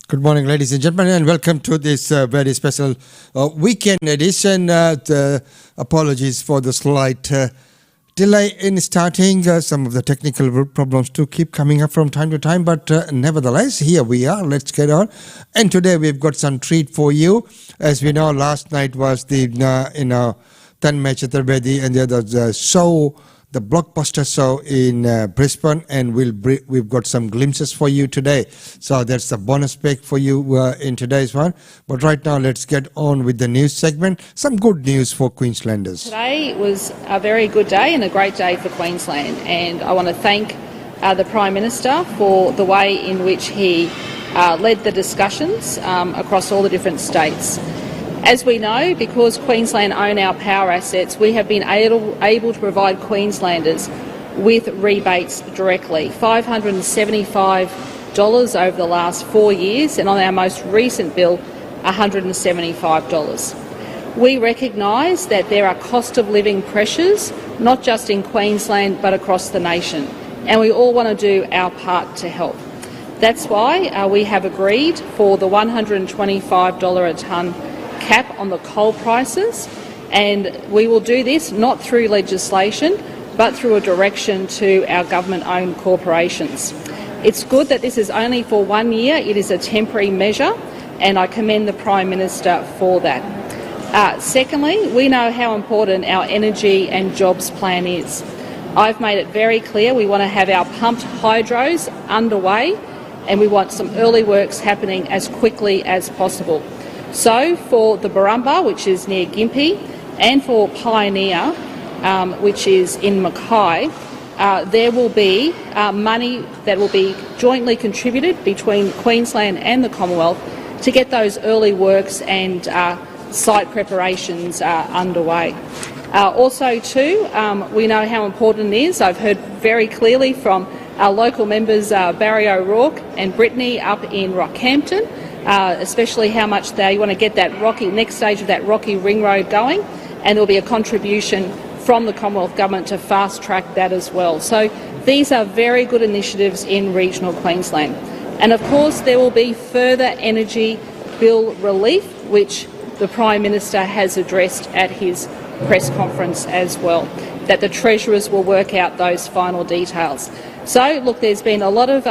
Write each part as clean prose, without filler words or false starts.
Good morning, ladies and gentlemen, and welcome to this very special weekend edition. Apologies for the slight delay in starting. Some of the technical problems do keep coming up from time to time, but nevertheless, here we are. Let's get on. And today we've got some treat for you. As we know, last night was the Tanmay Chaturvedi and the other show, the Blockbuster show in Brisbane, and we've got some glimpses for you today. So that's a bonus pick for you in today's one. But right now, let's get on with the news segment. Some good news for Queenslanders. Today was a very good day and a great day for Queensland, and I want to thank the Prime Minister for the way in which he led the discussions across all the different states. As we know, because Queensland own our power assets, we have been able to provide Queenslanders with rebates directly, $575 over the last 4 years, and on our most recent bill, $175. We recognise that there are cost of living pressures, not just in Queensland but across the nation, and we all want to do our part to help. That's why we have agreed for the $125 a tonne cap on the coal prices, and we will do this not through legislation but through a direction to our government-owned corporations. It's good that this is only for 1 year. It is a temporary measure, and I commend the Prime Minister for that. Secondly, we know how important our energy and jobs plan is. I've made it very clear we want to have our pumped hydros underway, and we want some early works happening as quickly as possible. So for the Barumba, which is near Gympie, and for Pioneer, which is in Mackay, there will be money that will be jointly contributed between Queensland and the Commonwealth to get those early works and site preparations underway. Also too, we know how important it is. I've heard very clearly from our local members Barry O'Rourke and Brittany up in Rockhampton, especially how much they want to get that next stage of that Rocky Ring Road going, and there will be a contribution from the Commonwealth Government to fast-track that as well. So these are very good initiatives in regional Queensland. And of course there will be further energy bill relief, which the Prime Minister has addressed at his press conference as well, that the Treasurers will work out those final details. So, look, there's been a lot of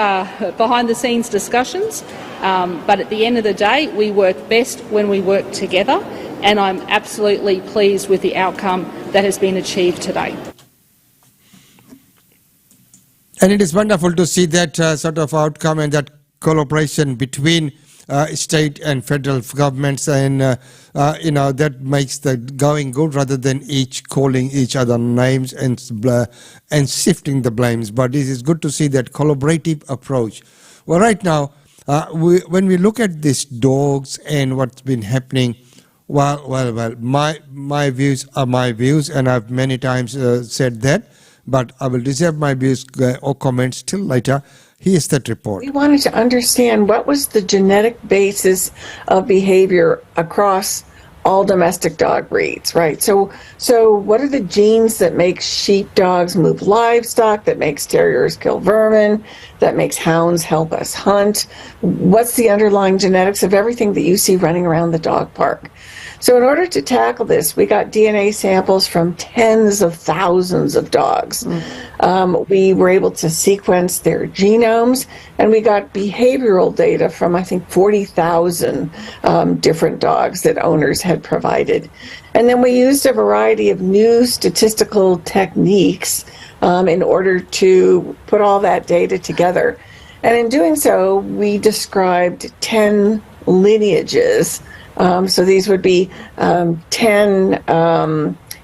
behind-the-scenes discussions, but at the end of the day, we work best when we work together, and I'm absolutely pleased with the outcome that has been achieved today. And it is wonderful to see that sort of outcome and that collaboration between state and federal governments, and that makes the going good rather than each calling each other names and shifting the blames. But it is good to see that collaborative approach. Well, right now, when we look at these dogs and what's been happening, well, my views are my views, and I've many times said that, but I will reserve my views or comments till later. Here's that report. We wanted to understand what was the genetic basis of behavior across all domestic dog breeds, right? So what are the genes that make sheepdogs move livestock, that makes terriers kill vermin, that makes hounds help us hunt? What's the underlying genetics of everything that you see running around the dog park? So in order to tackle this, we got DNA samples from tens of thousands of dogs. We were able to sequence their genomes, and we got behavioral data from, I think, 40,000 different dogs that owners had provided. And then we used a variety of new statistical techniques in order to put all that data together. And in doing so, we described 10 lineages. So these would be 10,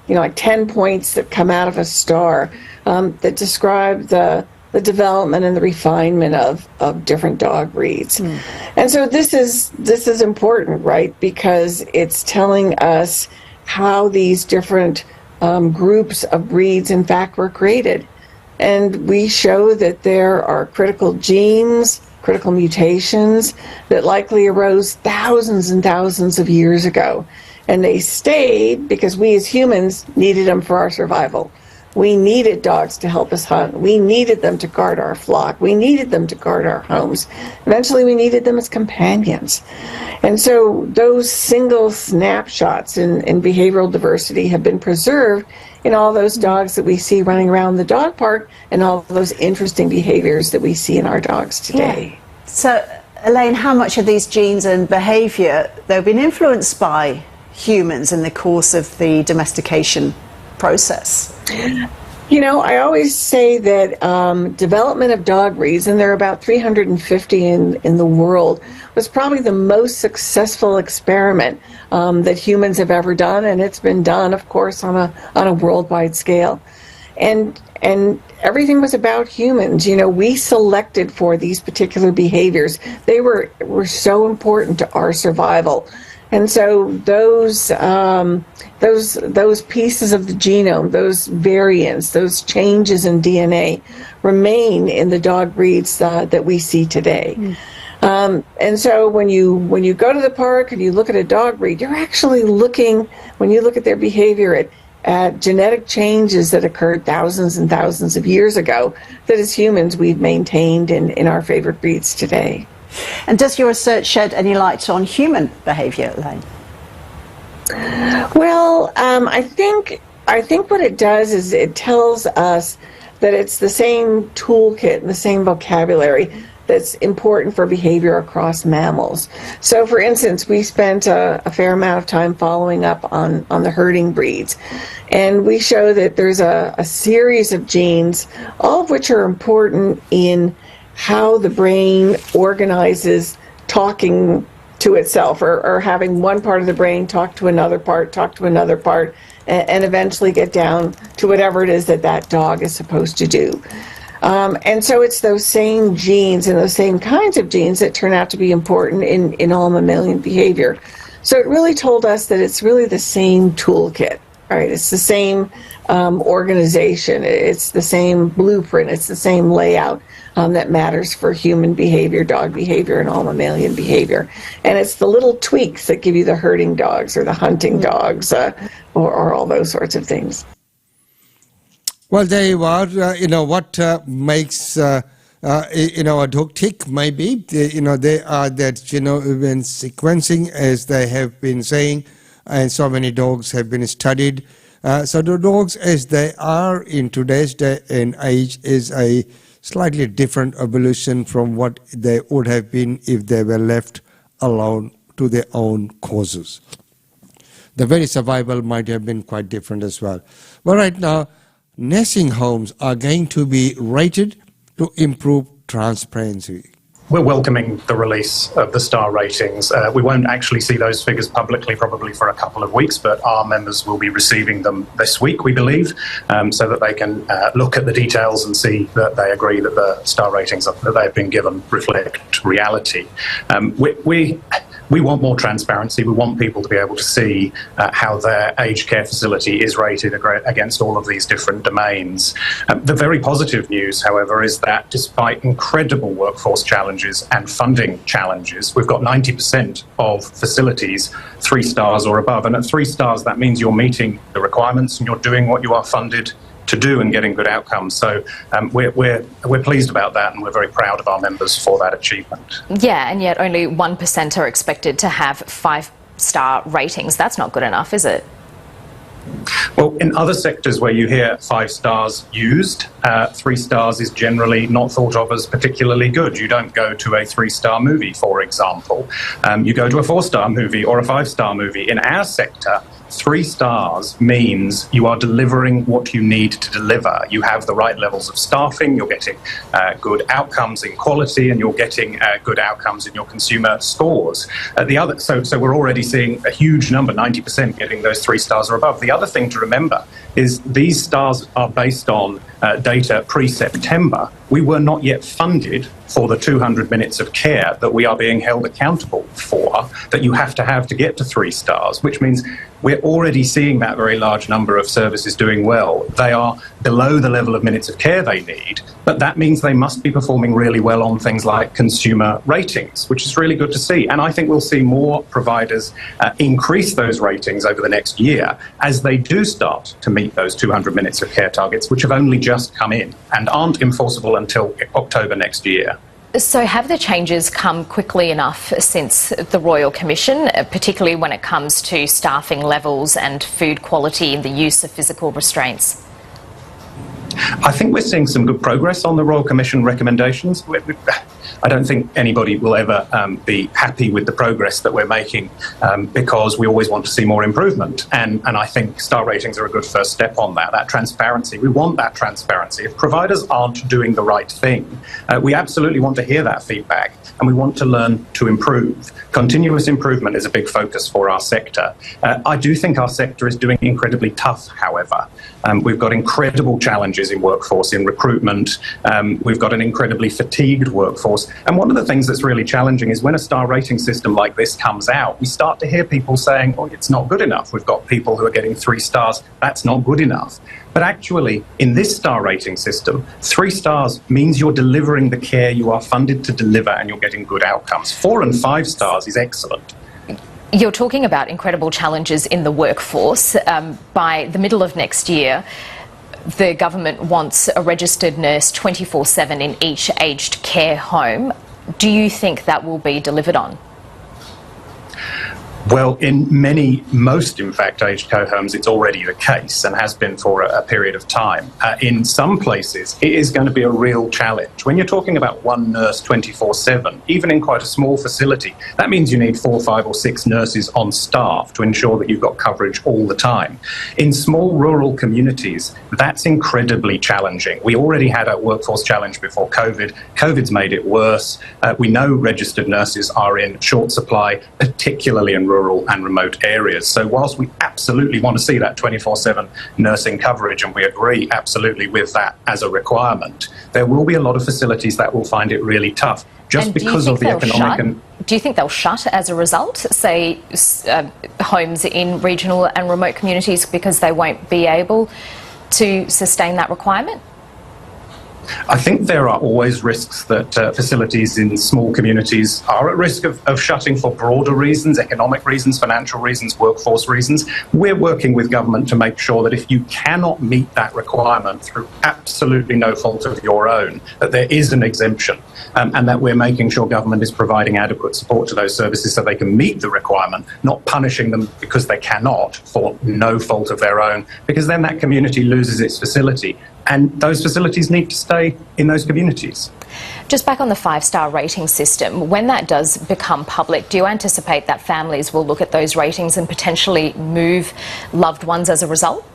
like 10 points that come out of a star that describe the development and the refinement of different dog breeds. And so this is important, right? Because it's telling us how these different groups of breeds, in fact, were created. And we show that there are critical genes, critical mutations that likely arose thousands and thousands of years ago. And they stayed because we as humans needed them for our survival. We needed dogs to help us hunt. We needed them to guard our flock. We needed them to guard our homes. Eventually, we needed them as companions. And so those single snapshots in behavioral diversity have been preserved in all those dogs that we see running around the dog park and all those interesting behaviors that we see in our dogs today. Yeah. So, Elaine, how much of these genes and behavior, they've been influenced by humans in the course of the domestication process? You know, I always say that development of dog breeds, and there are about 350 in the world, was probably the most successful experiment that humans have ever done, and it's been done, of course, on a worldwide scale. And everything was about humans. You know, we selected for these particular behaviors. They were so important to our survival. And so those pieces of the genome, those variants, those changes in DNA remain in the dog breeds that we see today. And so when you go to the park and you look at a dog breed, you're actually looking, when you look at their behavior, at genetic changes that occurred thousands and thousands of years ago that as humans we've maintained in our favorite breeds today. And does your research shed any light on human behavior, Elaine? Well, I think what it does is it tells us that it's the same toolkit and the same vocabulary that's important for behavior across mammals. So, for instance, we spent a fair amount of time following up on the herding breeds, and we show that there's a series of genes, all of which are important in how the brain organizes talking to itself, or having one part of the brain talk to another part, and eventually get down to whatever it is that dog is supposed to do. And so it's those same genes and those same kinds of genes that turn out to be important in all mammalian behavior. So it really told us that it's really the same toolkit, right? It's the same organization, it's the same blueprint, it's the same layout that matters for human behavior, dog behavior, and all mammalian behavior. And it's the little tweaks that give you the herding dogs or the hunting dogs or all those sorts of things. Well, there you are. What makes a dog tick maybe, they are that even sequencing, as they have been saying, and so many dogs have been studied. So the dogs as they are in today's day and age is a slightly different evolution from what they would have been if they were left alone to their own causes. The very survival might have been quite different as well. But right now, nursing homes are going to be rated to improve transparency. We're welcoming the release of the star ratings. We won't actually see those figures publicly probably for a couple of weeks, but our members will be receiving them this week, we believe, so that they can look at the details and see that they agree that the star ratings that they've been given reflect reality. We want more transparency. We want people to be able to see how their aged care facility is rated against all of these different domains. The very positive news, however, is that despite incredible workforce challenges and funding challenges, we've got 90% of facilities 3 stars or above. And at 3 stars, that means you're meeting the requirements and you're doing what you are funded to do and getting good outcomes. So we're pleased about that, and we're very proud of our members for that achievement. Yeah, and yet only 1% are expected to have 5-star ratings. That's not good enough, is it? Well, in other sectors where you hear 5 stars used, 3 stars is generally not thought of as particularly good. You don't go to a 3-star movie, for example. You go to a 4-star movie or a 5-star movie. In our sector, 3 stars means you are delivering what you need to deliver. You have the right levels of staffing, you're getting good outcomes in quality, and you're getting good outcomes in your consumer scores. So we're already seeing a huge number, 90% getting those 3 stars or above. The other thing to remember is these stars are based on data pre-September. we were not yet funded for the 200 minutes of care that we are being held accountable for, that you have to get to 3 stars, which means we're already seeing that very large number of services doing well. They are below the level of minutes of care they need, but that means they must be performing really well on things like consumer ratings, which is really good to see. And I think we'll see more providers increase those ratings over the next year as they do start to meet those 200 minutes of care targets, which have only just come in and aren't enforceable until October next year. So have the changes come quickly enough since the Royal Commission, particularly when it comes to staffing levels and food quality and the use of physical restraints? I think we're seeing some good progress on the Royal Commission recommendations. I don't think anybody will ever be happy with the progress that we're making because we always want to see more improvement. And I think star ratings are a good first step on that. That transparency, we want that transparency. If providers aren't doing the right thing, we absolutely want to hear that feedback and we want to learn to improve. Continuous improvement is a big focus for our sector. I do think our sector is doing incredibly tough, however. We've got incredible challenges in workforce, in recruitment. We've got an incredibly fatigued workforce. And one of the things that's really challenging is when a star rating system like this comes out, we start to hear people saying, oh, it's not good enough. We've got people who are getting 3 stars. That's not good enough. But actually, in this star rating system, 3 stars means you're delivering the care you are funded to deliver and you're getting good outcomes. 4 and 5 stars is excellent. You're talking about incredible challenges in the workforce. By the middle of next year, the government wants a registered nurse 24/7 in each aged care home. Do you think that will be delivered on? Well, most in fact, aged care homes, it's already the case and has been for a period of time. In some places, it is going to be a real challenge. When you're talking about one nurse 24/7, even in quite a small facility, that means you need 4, 5 or 6 nurses on staff to ensure that you've got coverage all the time. In small rural communities, that's incredibly challenging. We already had a workforce challenge before COVID. COVID's made it worse. We know registered nurses are in short supply, particularly in rural and remote areas. So whilst we absolutely want to see that 24/7 nursing coverage, and we agree absolutely with that as a requirement, there will be a lot of facilities that will find it really tough just because of the economic... Do you think they'll shut as a result, say, homes in regional and remote communities because they won't be able to sustain that requirement? I think there are always risks that facilities in small communities are at risk of shutting for broader reasons, economic reasons, financial reasons, workforce reasons. We're working with government to make sure that if you cannot meet that requirement through absolutely no fault of your own, that there is an exemption and that we're making sure government is providing adequate support to those services so they can meet the requirement, not punishing them because they cannot for no fault of their own, because then that community loses its facility. And those facilities need to stay in those communities. Just back on the 5-star rating system, when that does become public, do you anticipate that families will look at those ratings and potentially move loved ones as a result?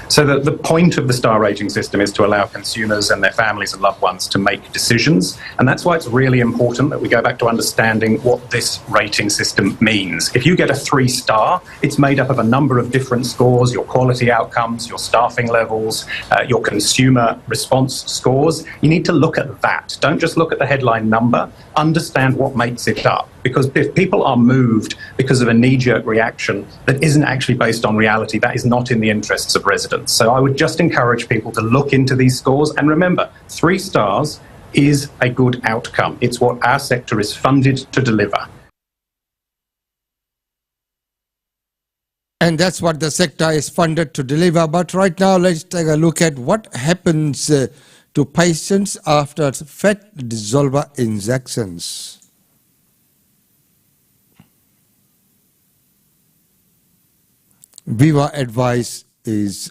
So the point of the star rating system is to allow consumers and their families and loved ones to make decisions. And that's why it's really important that we go back to understanding what this rating system means. If you get a 3-star, it's made up of a number of different scores, your quality outcomes, your staffing levels, your consumer response scores. You need to look at that. Don't just look at the headline number. Understand what makes it up. Because if people are moved because of a knee-jerk reaction that isn't actually based on reality, that is not in the interests of residents. So I would just encourage people to look into these scores. And remember, 3 stars is a good outcome. It's what our sector is funded to deliver. And that's what the sector is funded to deliver. But right now, let's take a look at what happens to patients after fat dissolver injections. Viva advice is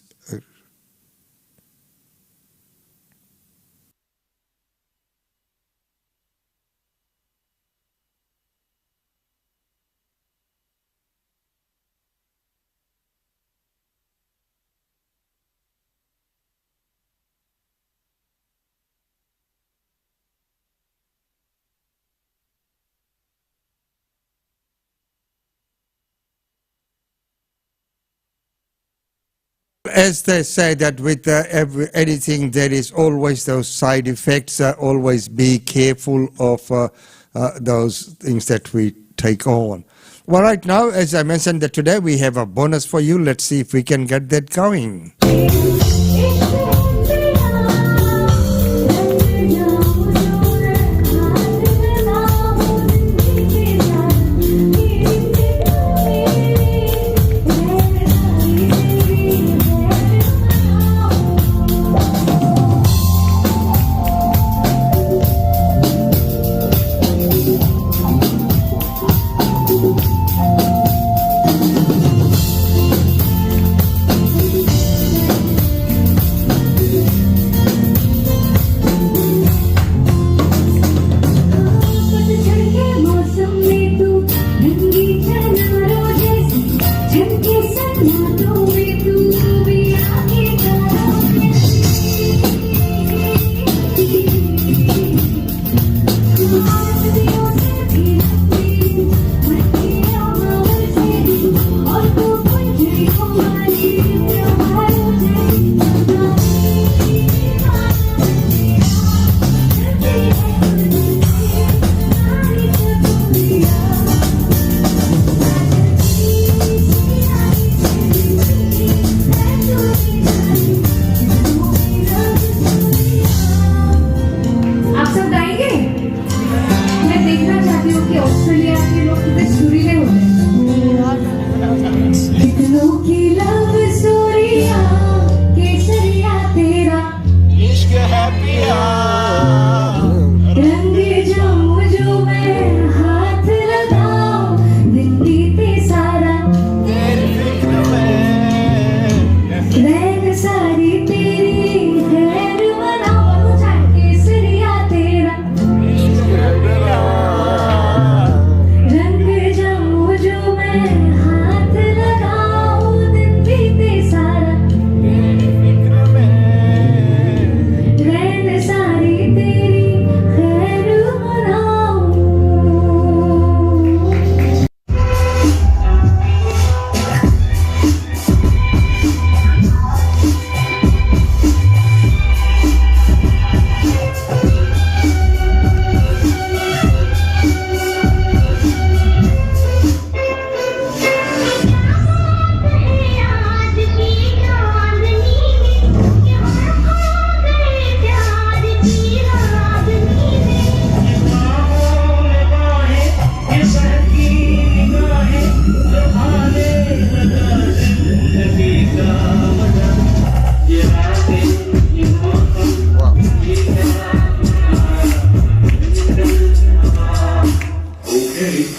As they say that with anything there is always those side effects. Always be careful of those things that we take on. Well, right now, as I mentioned that today we have a bonus for you. Let's see if we can get that going.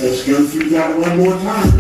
Let's go through that one more time.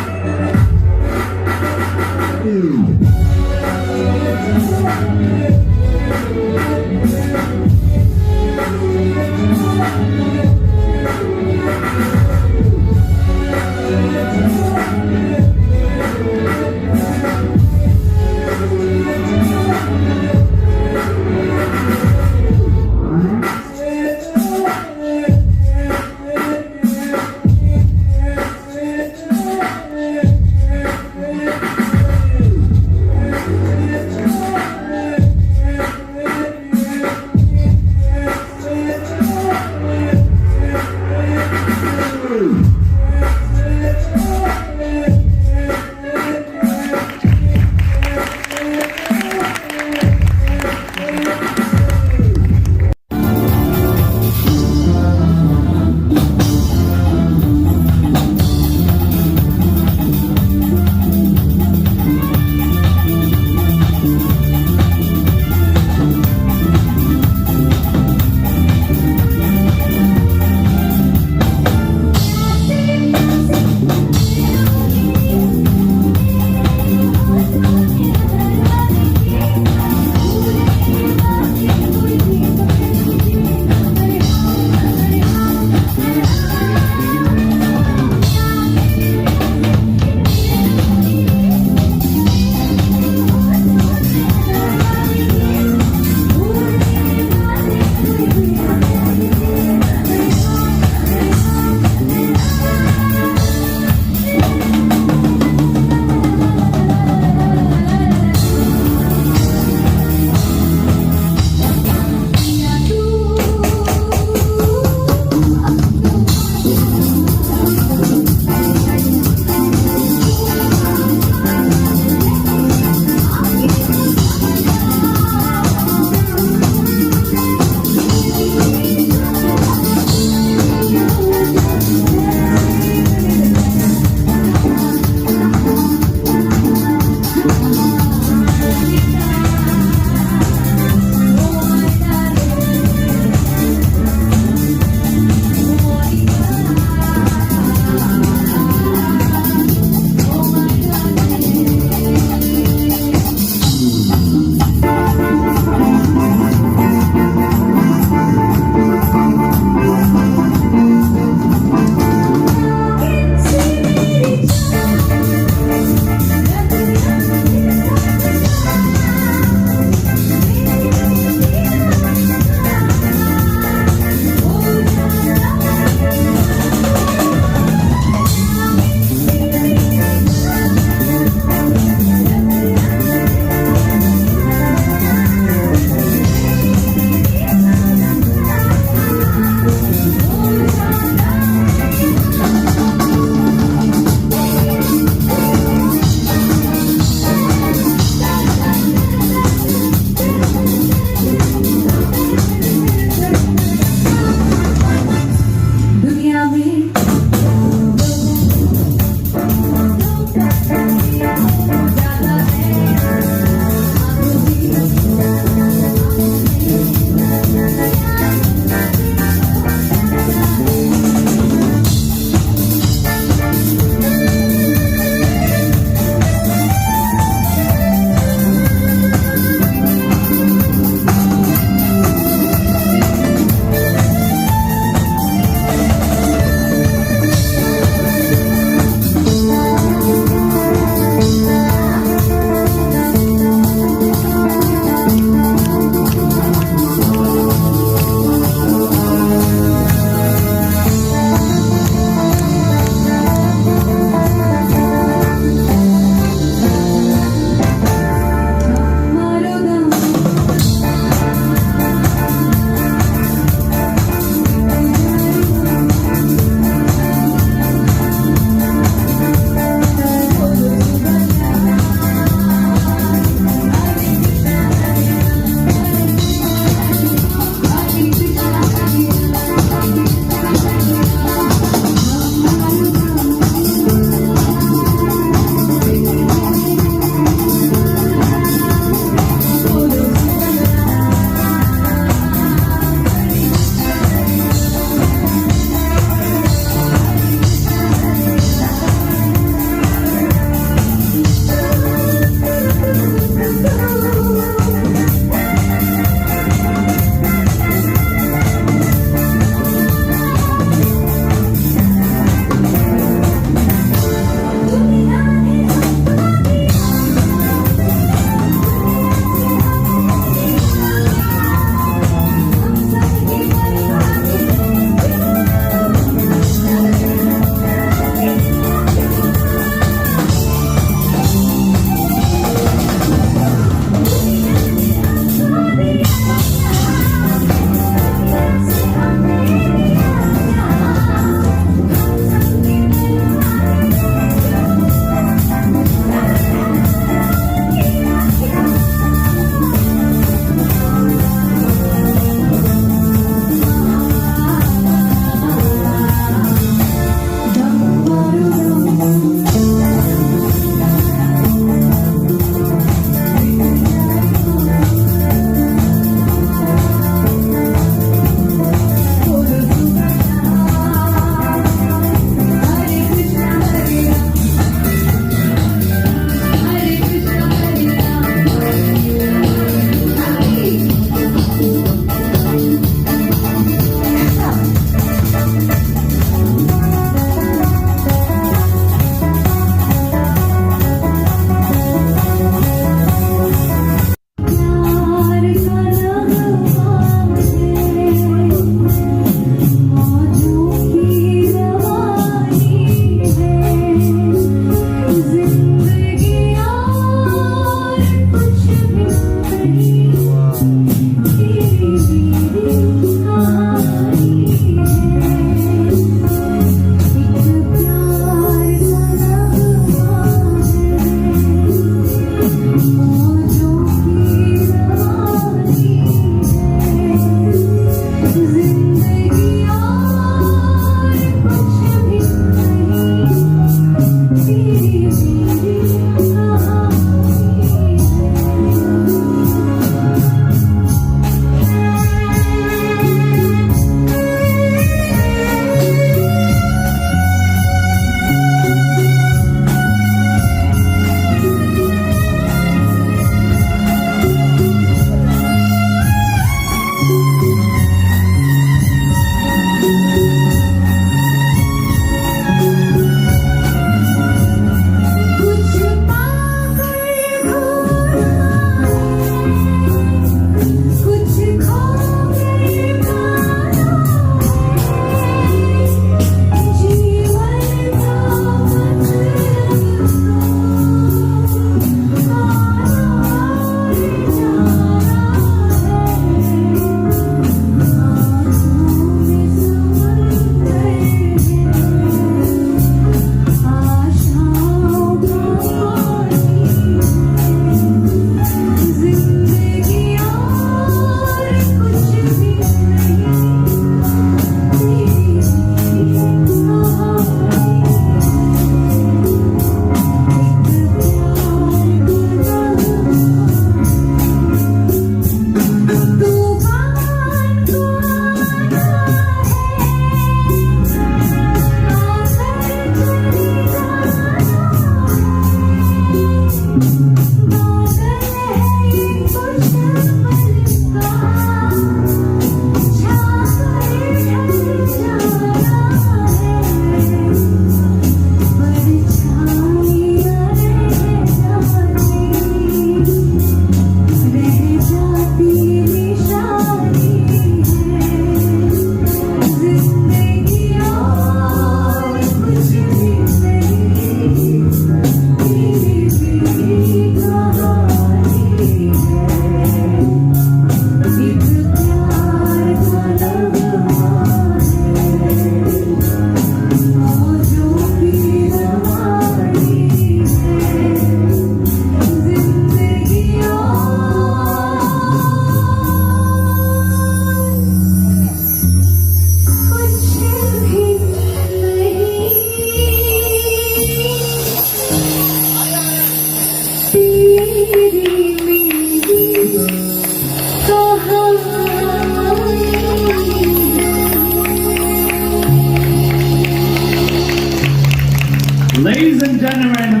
Ladies and gentlemen,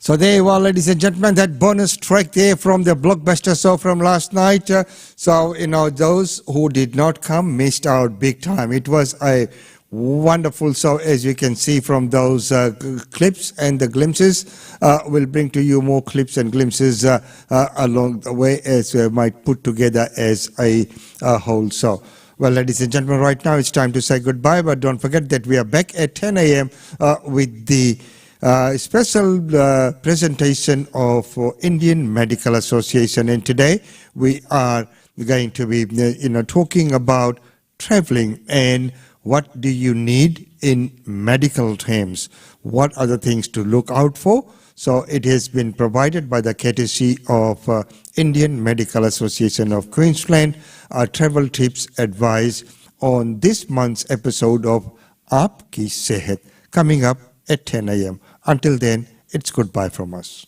So there you are, ladies and gentlemen, that bonus track there from the Blockbuster show from last night. So, those who did not come missed out big time. It was a wonderful show, as you can see from those clips and the glimpses. We'll bring to you more clips and glimpses along the way as we might put together as a whole show. Well, ladies and gentlemen, right now it's time to say goodbye, but don't forget that we are back at 10 a.m. With the special presentation of Indian Medical Association, and today we are going to be talking about traveling and what do you need in medical terms, what are the things to look out for. So it has been provided by the courtesy of Indian Medical Association of Queensland, travel tips advice on this month's episode of Aapki Sehat, coming up at 10 a.m. Until then, it's goodbye from us.